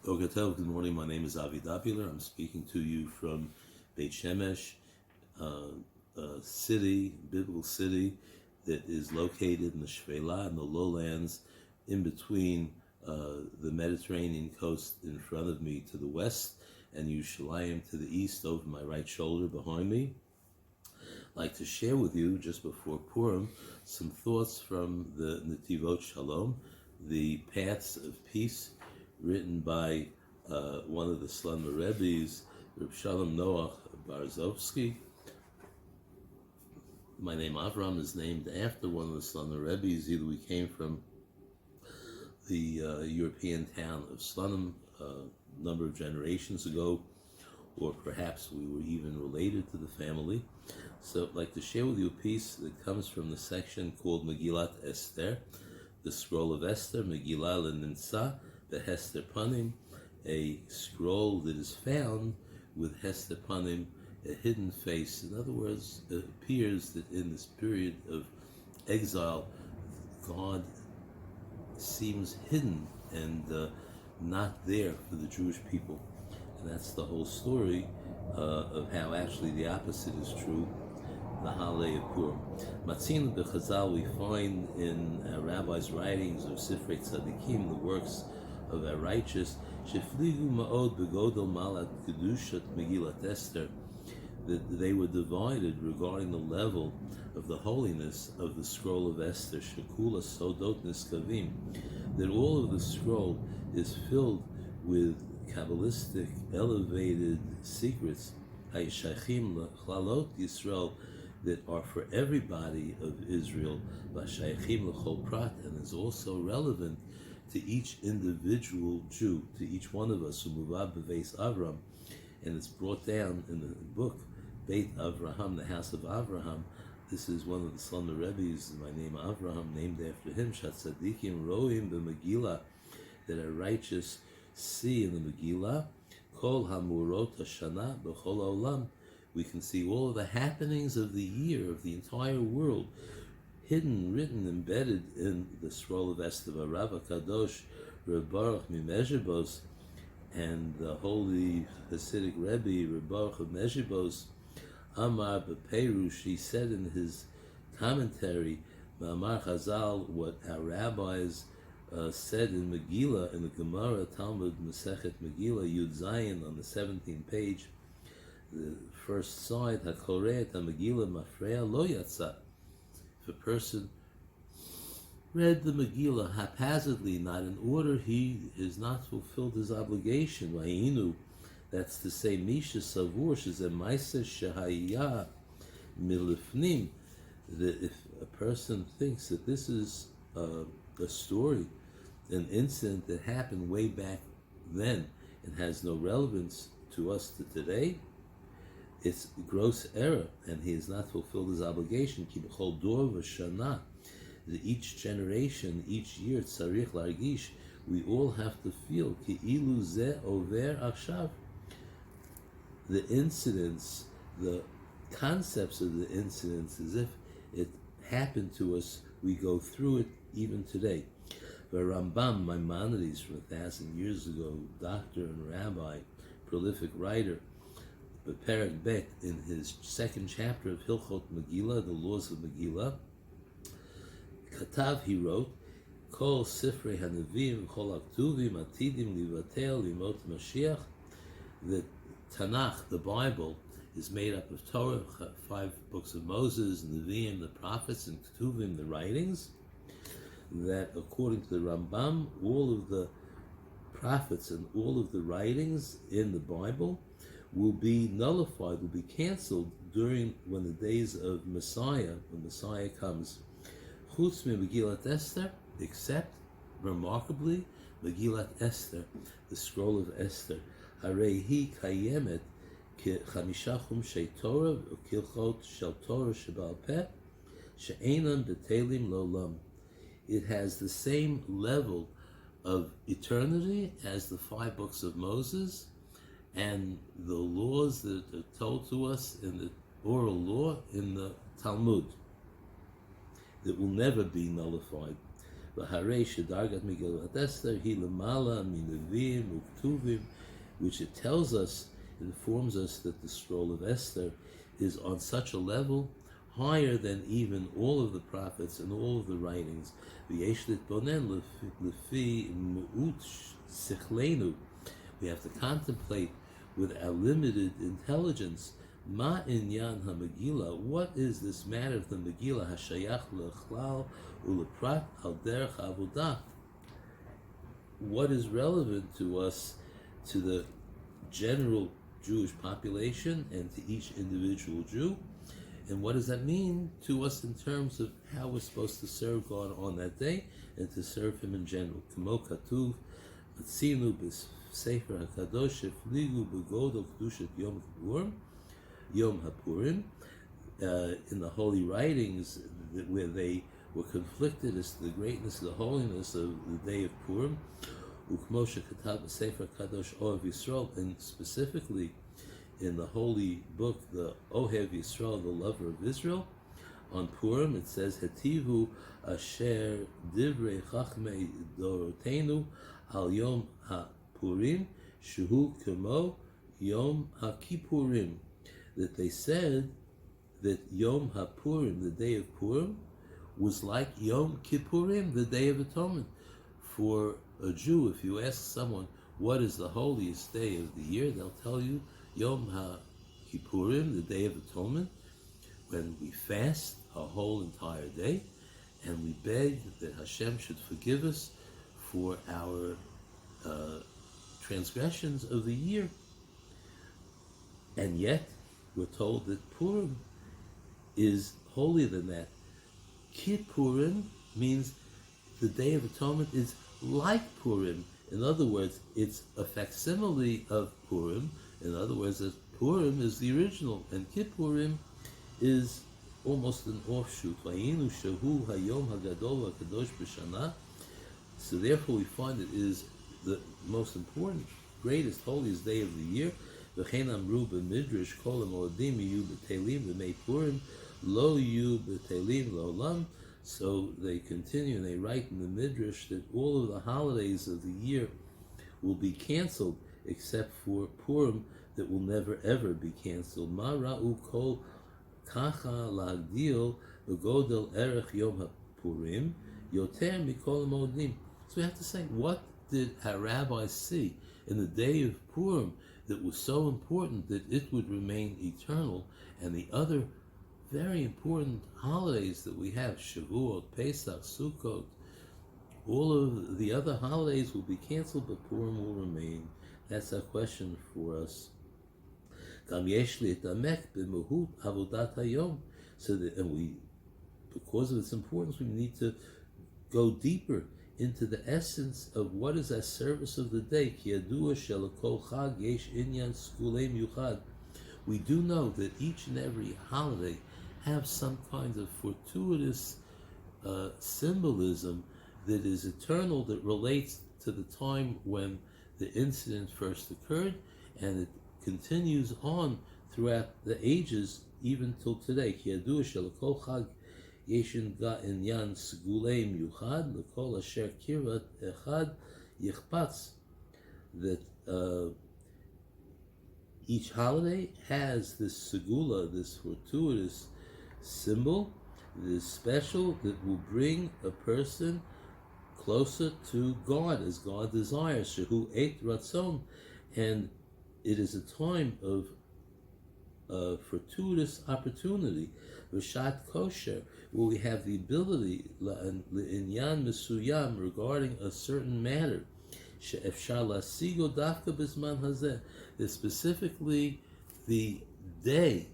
Good morning. My name is Avi Dobuler. I'm speaking to you from Beit Shemesh, a city, biblical city that is located in the Shvela, in the lowlands, in between the Mediterranean coast in front of me to the west, and Yerushalayim to the east over my right shoulder behind me. I'd like to share with you, just before Purim, some thoughts from the Netivot Shalom, the Paths of Peace, written by one of the Slumber Rebbes, Reb Shalom Noach Barzovsky. My name Avram is named after one of the Slumber Rebbes. Either we came from the European town of Slunim a number of generations ago, or perhaps we were even related to the family. So I'd like to share with you a piece that comes from the section called Megillat Esther, the scroll of Esther, Megillah L'Nimtza, the Hester Panim, a scroll that is found with Hester Panim, a hidden face. In other words, it appears that in this period of exile, God seems hidden and not there for the Jewish people. And that's the whole story of how actually the opposite is true, the holiday of Purim. Matzin b'Chazal, we find in rabbis' writings of Sifrei Tzadikim, the works of our righteous, shefligu ma'od begodel malat kedushat Megillat Esther, that they were divided regarding the level of the holiness of the scroll of Esther, shekula sodot niskavim, that all of the scroll is filled with Kabbalistic, elevated secrets, hayshachim l'chlalot Yisrael, that are for everybody of Israel, v'shaychim l'chol prat, and is also relevant to each individual Jew, to each one of us, umuvav b'veis Avram, and it's brought down in the book Beit Avraham, the house of Avraham. This is one of the Slumber Rebbes, my name Avraham, named after him. Shat tzadikim roim b'Megillah, that are righteous see in the Megillah, Kol Hamurot Hashana B'chol Olam. We can see all of the happenings of the year, of the entire world, hidden, written, embedded in the scroll of Esther. Rav Kadosh Reb Baruch Mimezhibos, and the holy Hasidic Rebbe Reb Baruch of Mezhibos, Amar B'Perush, he said in his commentary, Ma'amar Chazal, what our rabbis said in Megillah, in the Gemara, Talmud, Masechet Megillah, Yud Zayin, on the 17th page, the first side, HaKoreh HaMegillah Mafreya Lo Yatsa. If a person read the Megillah haphazardly, not in order, he has not fulfilled his obligation. Vayinu, that's to say, Misha Savur, Shezemaisa Shahaya Milifnim, that if a person thinks that this is a story, an incident that happened way back then and has no relevance to us to today, it's gross error, and he has not fulfilled his obligation. Ki b'chol dor v'shana, each generation, each year, tzarich largish, we all have to feel ki ilu ze over akshav. The incidents, the concepts of the incidents, as if it happened to us, we go through it even today. The Rambam, Maimonides, from 1,000 years ago, doctor and rabbi, prolific writer, Beperek Bet, in his second chapter of Hilchot Megillah, the laws of Megillah, Katav, he wrote, Kol Sifrei Hanevim, Kol Aktuvim, Atidim, Livatel, Limot Mashiach, that Tanakh, the Bible, is made up of Torah, 5 books of Moses, Nevi'im, the prophets, and Ketuvim, the writings, that according to the Rambam, all of the prophets and all of the writings in the Bible will be nullified, will be canceled when the days of Messiah, when Messiah comes. Chutz mi Megillat Esther, except, remarkably, Megillat Esther, the scroll of Esther. Harei hi kayemet ki chamisha chumshei Torah u'kilchot shel Torah sheba'al peh she'enan b'telim lo'lam. It has the same level of eternity as the 5 books of Moses and the laws that are told to us in the oral law in the Talmud, that will never be nullified. V'harei shedargat Megillat Esther hi lemala minavim uktuvim, which it tells us, it informs us that the scroll of Esther is on such a level higher than even all of the prophets and all of the writings. V'yesh litbonen lefi mu'ut sichlenu. We have to contemplate with our limited intelligence. Ma inyan ha-Megillah, what is this matter of the Megillah, hashayach lechlal uleprat al derech avodah? What is relevant to us, to the general Jewish population and to each individual Jew? And what does that mean to us in terms of how we're supposed to serve God on that day and to serve Him in general? Kamo katuv, matzinu b'sefer hakadosh shefligu b'godol kedushat Yom Purim, Yom HaPurim, in the holy writings where they were conflicted as to the greatness of the holiness of the day of Purim, ukmo shekatav b'sefer hakadosh Ohev Yisrael, and specifically in the holy book, the Ohev Yisrael, the lover of Israel, on Purim it says, Hetivu asher divrei chachmei dorotenu al Yom HaPurim shuhu kemo Yom HaKippurim, that they said that Yom HaPurim, the day of Purim, was like Yom Kippurim, the day of atonement. For a Jew, if you ask someone what is the holiest day of the year, they'll tell you Yom HaKippurim, the day of atonement, when we fast a whole entire day and we beg that Hashem should forgive us for our transgressions of the year. And yet we're told that Purim is holier than that. Kippurim means the Day of Atonement is like Purim. In other words, it's a facsimile of Purim. In other words, that Purim is the original, and Kippurim is almost an offshoot. Vayinu shehu hayom hagadol hakadosh b'shana. So therefore we find it is the most important, greatest, holiest day of the year. V'chein amru b'midrash kol ha'moadim yiyu b'telim v'mei Purim lo yiyu b'telim lo'olam. So they continue and they write in the midrash that all of the holidays of the year will be canceled except for Purim, that will never ever be canceled. Ma ra'u kol kacha la'agdil v'godel erech yom ha'purim yoter mikol ha'moadim. So we have to say, what did our rabbis see in the day of Purim that was so important that it would remain eternal, and the other very important holidays that we have, Shavuot, Pesach, Sukkot, all of the other holidays will be canceled, but Purim will remain? That's our question for us. So that, and we, because of its importance, we need to go deeper into the essence of what is our service of the day. We do know that each and every holiday have some kind of fortuitous symbolism that is eternal, that relates to the time when the incident first occurred, and it continues on throughout the ages, even till today. That each holiday has this segula, this fortuitous symbol, this special, that will bring a person closer to God as God desires. Shehu et ratzon, and it is a time of fortuitous opportunity. V'shat kosher, where we have the ability inyan mesuyam, regarding a certain matter. She'efshar lasigo dafka b'zman hazeh, that specifically the day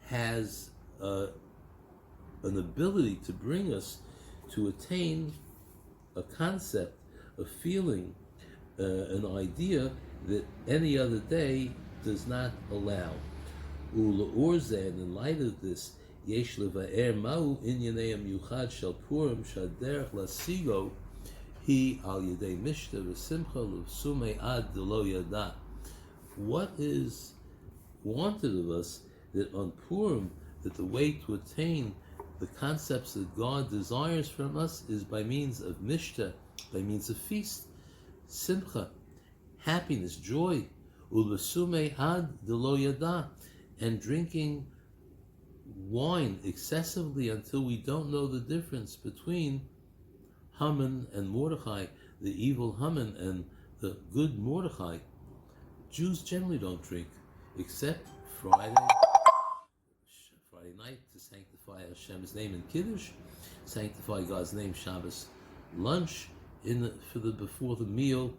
has an ability to bring us to attain a concept, a feeling, an idea that any other day does not allow. And in light of this, yesh leva'er ma'u inyanei ha'miyuchad shel Purim shaderech lasigo hi al yedei mishta v'simcha l'vsumei ad delo yada. What is wanted of us that on Purim, that the way to attain the concepts that God desires from us is by means of mishta, by means of feast, simcha, happiness, joy, ulvasume ad delo yada, and drinking wine excessively until we don't know the difference between Haman and Mordechai, the evil Haman and the good Mordechai. Jews generally don't drink except Friday night to sanctify Hashem's name in Kiddush, sanctify God's name Shabbos lunch before the meal,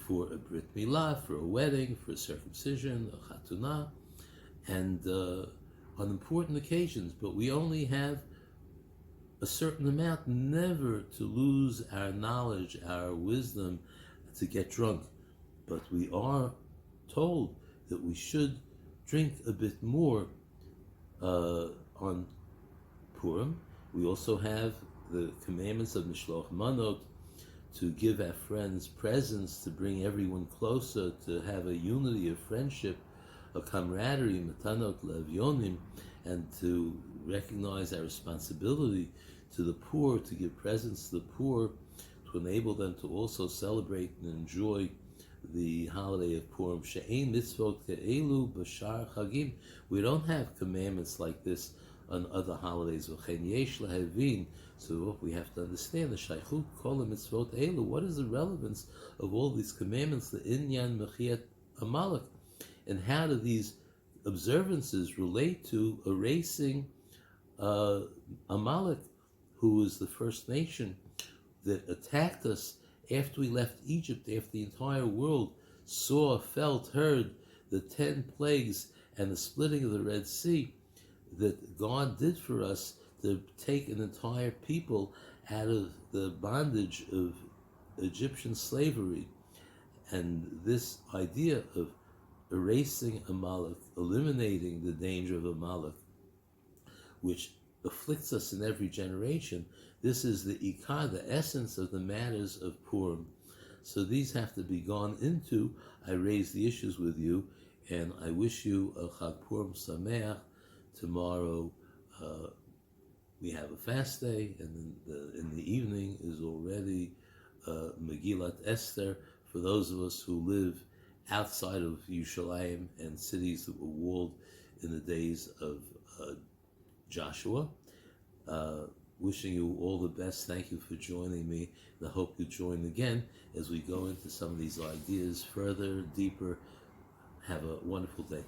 for a brit milah, for a wedding, for a circumcision, a chatunah, and on important occasions. But we only have a certain amount, never to lose our knowledge, our wisdom, to get drunk. But we are told that we should drink a bit more on Purim. We also have the commandments of Mishloach Manot, to give our friends presents, to bring everyone closer, to have a unity of friendship, a camaraderie, matanot le'avyonim, and to recognize our responsibility to the poor, to give presents to the poor, to enable them to also celebrate and enjoy the holiday of Purim. She'ein mitzvot ke'elu b'shar chagim. We don't have commandments like this on other holidays. V'chein yesh lahavin. So we have to understand the shaychut kol mitzvot elu. What is the relevance of all these commandments? The inyan mechiat Amalek, and how do these observances relate to erasing Amalek, who was the first nation that attacked us after we left Egypt, after the entire world saw, felt, heard the 10 plagues and the splitting of the Red Sea that God did for us to take an entire people out of the bondage of Egyptian slavery. And this idea of erasing Amalek, eliminating the danger of Amalek, which afflicts us in every generation, this is the ikar, the essence of the matters of Purim. So these have to be gone into. I raise the issues with you, and I wish you a Chag Purim Sameach. Tomorrow we have a fast day, and in the evening is already Megillat Esther. For those of us who live outside of Yerushalayim and cities that were walled in the days of Joshua, wishing you all the best. Thank you for joining me, and I hope you join again as we go into some of these ideas further, deeper. Have a wonderful day.